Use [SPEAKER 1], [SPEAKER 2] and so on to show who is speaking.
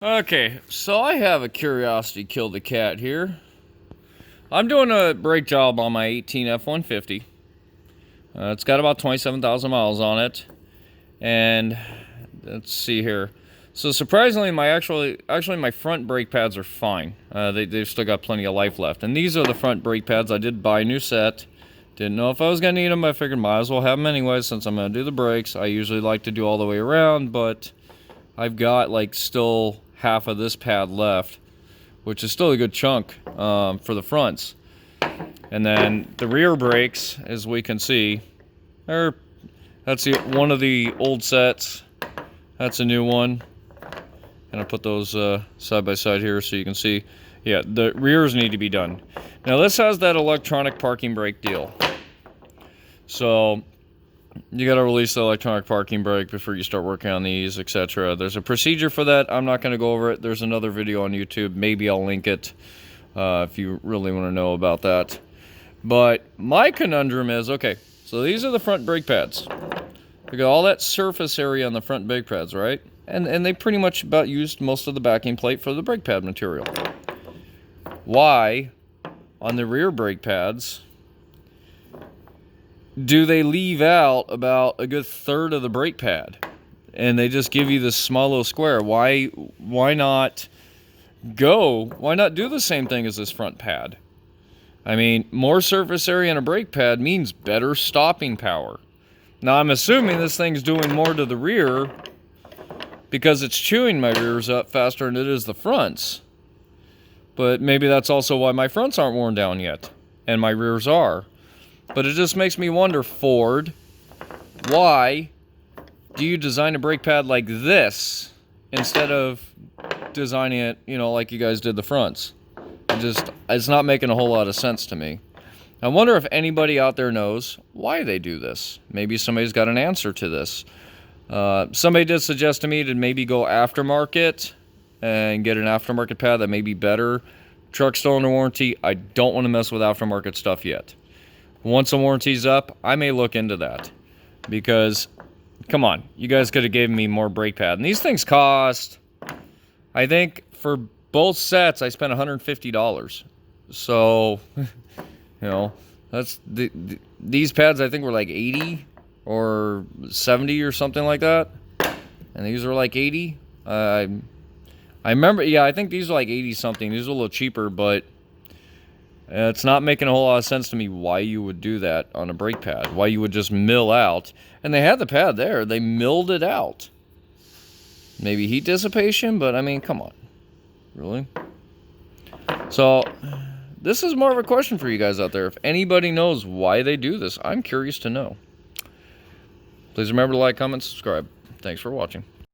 [SPEAKER 1] Okay, so I have a curiosity kill the cat here. I'm doing a brake job on my 18 F-150. It's got about 27,000 miles on it. And let's see here. So surprisingly, my front brake pads are fine. They've still got plenty of life left. And these are the front brake pads. I did buy a new set. Didn't know if I was going to need them. I figured might as well have them anyway since I'm going to do the brakes. I usually like to do all the way around, but I've got like still half of this pad left, which is still a good chunk for the fronts. And then the rear brakes, as we can see, that's one of the old sets. That's a new one. And I'll put those side by side here so you can see. Yeah, the rears need to be done. Now this has that electronic parking brake deal. So you got to release the electronic parking brake before you start working on these, etc. There's a procedure for that. I'm not going to go over it. There's another video on YouTube. Maybe I'll link it if you really want to know about that. But my conundrum is, okay, so these are the front brake pads. You got all that surface area on the front brake pads, right? And they pretty much about used most of the backing plate for the brake pad material. Why, on the rear brake pads, do they leave out about a good third of the brake pad? And they just give you this small little square. Why not do the same thing as this front pad? I mean, more surface area in a brake pad means better stopping power. Now, I'm assuming this thing's doing more to the rear because it's chewing my rears up faster than it is the fronts. But maybe that's also why my fronts aren't worn down yet, and my rears are. But it just makes me wonder, Ford, why do you design a brake pad like this instead of designing it, like you guys did the fronts? It's not making a whole lot of sense to me. I wonder if anybody out there knows why they do this. Maybe somebody's got an answer to this. Somebody did suggest to me to maybe go aftermarket and get an aftermarket pad that may be better. Truck's still under warranty. I don't want to mess with aftermarket stuff yet. Once the warranty's up, I may look into that. Because, come on, you guys could have given me more brake pad. And these things cost, I think, for both sets, I spent $150. So, that's these pads I think were like 80 or 70 or something like that. And these were like 80. I remember, yeah, I think these are like 80 something. These are a little cheaper, but it's not making a whole lot of sense to me why you would do that on a brake pad. Why you would just mill out. And they had the pad there. They milled it out. Maybe heat dissipation, but I mean, come on. Really? So, this is more of a question for you guys out there. If anybody knows why they do this, I'm curious to know. Please remember to like, comment, subscribe. Thanks for watching.